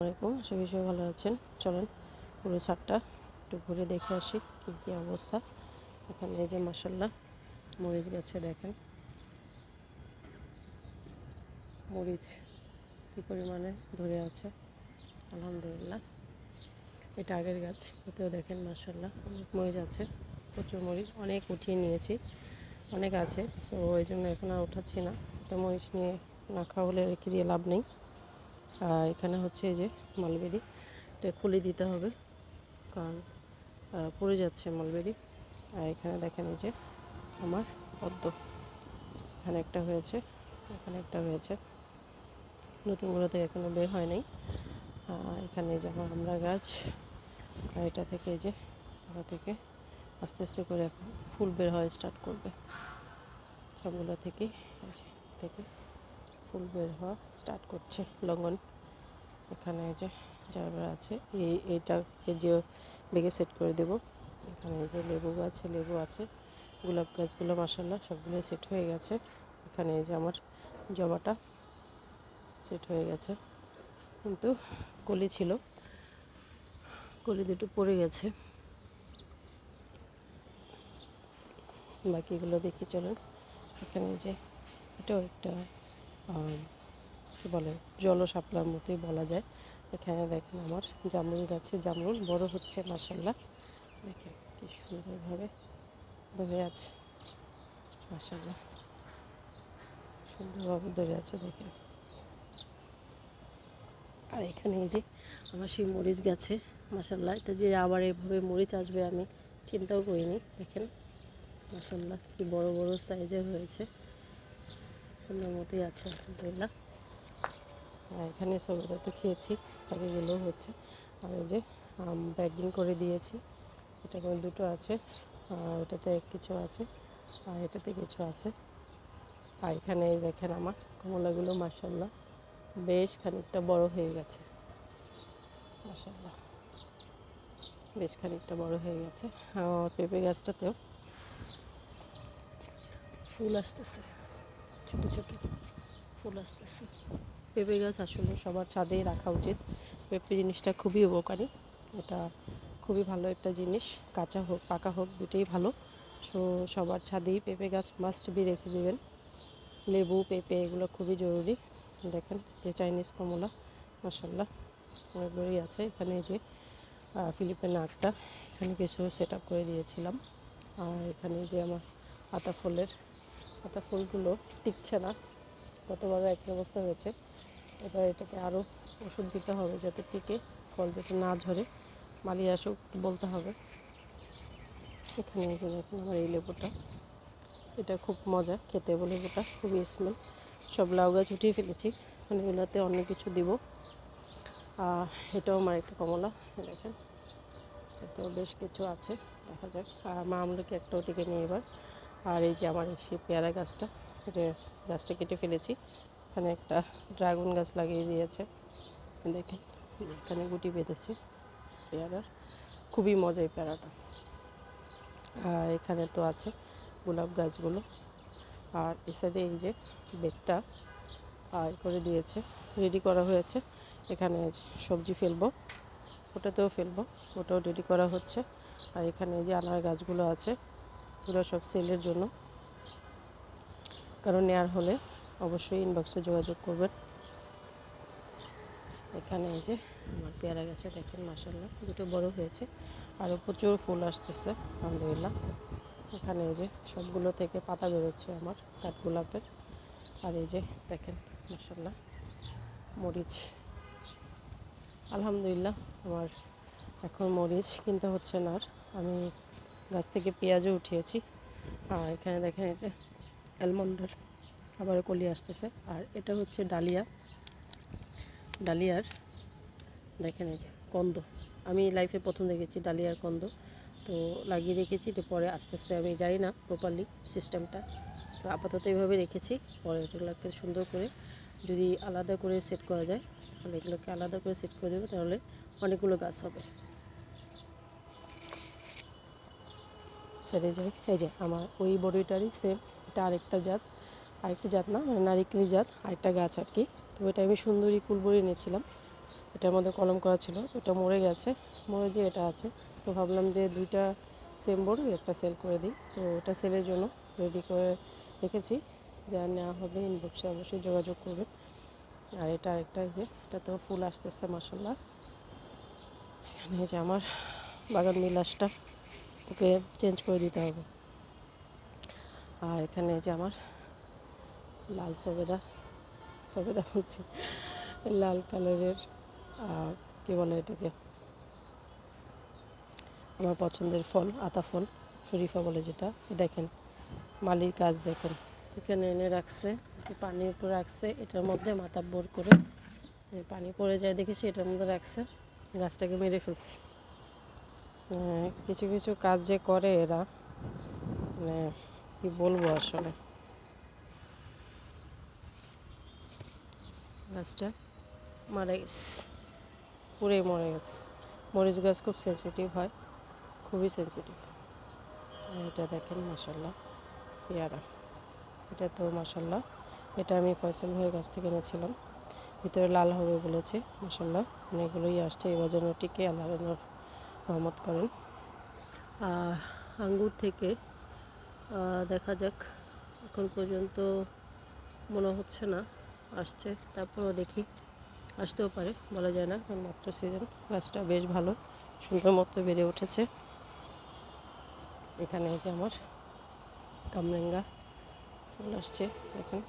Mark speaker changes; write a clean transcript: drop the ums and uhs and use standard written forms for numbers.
Speaker 1: আসসালামাইকুম, আশা করি সবাই ভালো আছেন। চলেন পুরো ছাদটা একটু ঘুরে দেখে আসি কী অবস্থা। এখানে এই যে মাশাআল্লাহ মরিচ গাছে দেখেন মরিচ কী পরিমাণে ধরে আছে, আলহামদুলিল্লাহ। এটা আগের গাছ, এতেও দেখেন মাশাআল্লাহ অনেক মরিচ আছে, প্রচুর মরিচ, অনেক উঠিয়ে নিয়েছি, অনেক আছে। সো ওই জন্য এখন আর উঠাচ্ছি না, তো মরিচ নিয়ে না খাওয়া হলে রেখে দিয়ে লাভ নেই। এখানে হচ্ছে এই যে মালবেরি, এটা খুলে দিতে হবে কারণ পড়ে যাচ্ছে মালবেরি। আর এখানে দেখেন এই যে আমার পদ্ম, এখানে একটা হয়েছে, এখানে একটা হয়েছে, নতুনগুলো থেকে এখনও বের হয় নাই। এখানে এই যে আমার আমরা গাছ, আর এটা থেকে এই যে এটা থেকে আস্তে আস্তে করে এখন ফুল বের হওয়া স্টার্ট করবে। সবগুলো থেকে ফুল বের হওয়া স্টার্ট করছে। লঙ্ঘন এখানে এই যে যারা আছে এইটাকে যে বেগে সেট করে দেব। এখানে এই যে লেবু গাছে লেবু আছে, গোলাপ গাছগুলো মাশাআল্লাহ সবগুলো সেট হয়ে গেছে। এখানে এই যে আমার জবাটা সেট হয়ে গেছে, কিন্তু কলি ছিল, কলি দুটো পড়ে গেছে। বাকিগুলো দেখি চলেন। এখানে যে এটাও একটা কী বলে জলশাপলার মতোই বলা যায়। এখানে দেখেন আমার জামরুল গাছে জামরুল বড় হচ্ছে মাশাআল্লাহ, দেখেন কি সুন্দরভাবে ধরে আছে, মাশাআল্লাহ সুন্দরভাবে ধরে আছে দেখেন। আর এখানে এই যে আমার সেই মরিচ গাছে মাশাআল্লাহ, এটা যে আবার এভাবে মরিচ আসবে আমি চিন্তাও করিনি। দেখেন মাশাআল্লাহ কি বড় বড় সাইজের হয়েছে, সুন্দর মতোই আছে আলহামদুলিল্লাহ। আর এখানে সবগুলো তো খেয়েছি, বাকিগুলো হচ্ছে। আর এই যে ব্যাগিং করে দিয়েছি, এটা করে দুটো আছে, আর এটাতে কিছু আছে, আর এটাতে কিছু আছে। আর এখানে দেখেন আমার কমলাগুলো মাশাআল্লাহ বেশ খানিকটা বড় হয়ে গেছে, মাশাআল্লাহ বেশ খানিকটা বড় হয়ে গেছে। আর পেঁপে গাছটাতেও ফুল আসতেছে, ছোট ছোট ফুল আসতেছে। পেঁপে গাছ আসলে সবার ছাদেই রাখা উচিত। পেঁপে জিনিসটা খুবই উপকারী, এটা খুবই ভালো একটা জিনিস, কাঁচা হোক পাকা হোক দুটোই ভালো। সো সবার ছাদেই পেঁপে গাছ মাস্ট বি রেখে দেবেন। লেবু পেঁপে এগুলো খুবই জরুরি। দেখেন যে চাইনিজ কমলা মাশাআল্লাহ অনেকগুলোই আছে। এখানে যে ফিলিপের নাকটা এখানে কিছু সেট আপ করে দিয়েছিলাম। আর এখানে যে আমার পাতা ফুলগুলো টিকছে না, গতবার একই অবস্থা হয়েছে। এবার এটাকে আরও ওষুধ দিতে হবে যাতে টিকে, ফল যাতে না ঝরে, মালি আসুক বলতে হবে। এখানে এই যে দেখুন আমার এই লেবুটা, এটা খুব মজা খেতে, লেবুটা খুবই স্মেল। সব লাউ গাছ উঠিয়ে ফেলেছি, মানে এগুলোতে অন্য কিছু দিব। এটাও আমার একটা কমলা, দেখেন এতেও বেশ কিছু আছে, দেখা যাক। আর মা আমলকি একটাও টিকে নিয়ে এবার। আর এই যে আমার সেই পেয়ারা গাছটা, গাছটা কেটে ফেলেছি, এখানে একটা ড্রাগন গাছ লাগিয়ে দিয়েছে, দেখেন এখানে গুটি বেঁধেছে পেয়ারার, খুবই মজা এই পেয়ারাটা। আর এখানে তো আছে গোলাপ গাছগুলো। আর এ সাইডে এই যে বেডটা করে দিয়েছে, রেডি করা হয়েছে। এখানে সবজি ফেলবো, ওটাতেও ফেলবো, ওটাও রেডি করা হচ্ছে। আর এখানে যে আনার গাছগুলো আছে ওগুলো সব সেলের জন্য, কারণ নেওয়ার হলে অবশ্যই ইনবক্সে যোগাযোগ করবেন। এখানে এই যে আমার পেয়ারা গাছে দেখেন মাশাআল্লাহ দুটো বড় হয়েছে, আরও প্রচুর ফুল আসতেছে আলহামদুলিল্লাহ। এখানে এই যে সবগুলো থেকে পাতা বেরোচ্ছে আমার কাঠগোলাপের। আর এই যে দেখেন মাশাআল্লাহ মরিচ, আলহামদুলিল্লাহ আমার এখন মরিচ কিনতে হচ্ছে না আর। আমি গাছ থেকে পেঁয়াজও উঠিয়েছি। আর এখানে দেখেন এই যে অ্যালমন্ডের আবার কলি আসতেছে। আর এটা হচ্ছে ডালিয়ার দেখেন এই যে কন্দ, আমি লাইফে প্রথম দেখেছি ডালিয়ার কন্দ, তো লাগিয়ে রেখেছি। তো পরে আস্তে আস্তে আমি জানি না প্রপারলি সিস্টেমটা, তো আপাতত এইভাবে রেখেছি। পরে এগুলোকে সুন্দর করে যদি আলাদা করে সেট করা যায় তাহলে এগুলোকে আলাদা করে সেট করে দেবো, তাহলে অনেকগুলো গাছ হবে। সেরে যাই। এই যে আমার ওই বড়িটারই সেম, এটা আরেকটা জাত না, মানে নারিকেলি জাত আরেকটা গাছ আর কি। তো এটা আমি সুন্দরী কুলবরি এনেছিলাম, এটার মধ্যে কলম করা ছিল, এটা মরে গেছে, মরে যে এটা আছে। তো ভাবলাম যে দুইটা সেম বোর্ড একটা সেল করে দিই। তো ওটা সেলের জন্য রেডি করে রেখেছি, যা নেওয়া হবে ইনবক্সে অবশ্যই যোগাযোগ করবে। আর এটা আরেকটা যে এটা তো ফুল আসতেছে মাশাআল্লাহ। এখানে যে আমার বাগান বিলাসটা ওকে চেঞ্জ করে দিতে হবে। আর এখানে যে আমার লাল সবেদা, সবেদা বলছি, লাল কালারের কী বলে এটাকে, আমার পছন্দের ফল আতা ফল, শরীফা বলে যেটা। দেখেন মালির কাজ দেখেন, এখানে এনে রাখছে, পানির উপর রাখছে, এটার মধ্যে মাথা বোর করে পানি পড়ে যায় দেখেছি, এটার মধ্যে রাখছে, গাছটাকে মেরে ফেলছে। কিছু কিছু কাজ যে করে এরা, মানে কী বলবো আসলে। গাছটা মারা গেছে, পুড়ে মরে গেছে। মরিচ গাছ খুব সেন্সিটিভ হয়, খুবই সেন্সিটিভ। এটা দেখেন মাশাআল্লাহ পেয়ারা, এটা তো মাশাআল্লাহ, এটা আমি ফয়সাল ভাইয়ের কাছ থেকে এনেছিলাম। ভিতরে লাল হবে বলেছে, মাশাআল্লাহ অনেকগুলোই আসছে। এবার যেন টিকে আল্লাহ রহমত করেন। আঙ্গুর থেকে দেখা যাক, এখন পর্যন্ত মনে হচ্ছে না আসছে, তারপরও দেখি, আসতেও পারে, বলা যায় না, কারণ মাত্র সিজন। গাছটা বেশ ভালো সুন্দর মতো বেড়ে উঠেছে। এখানে যে আমার কামরাঙ্গা ফুল আসছে দেখুন।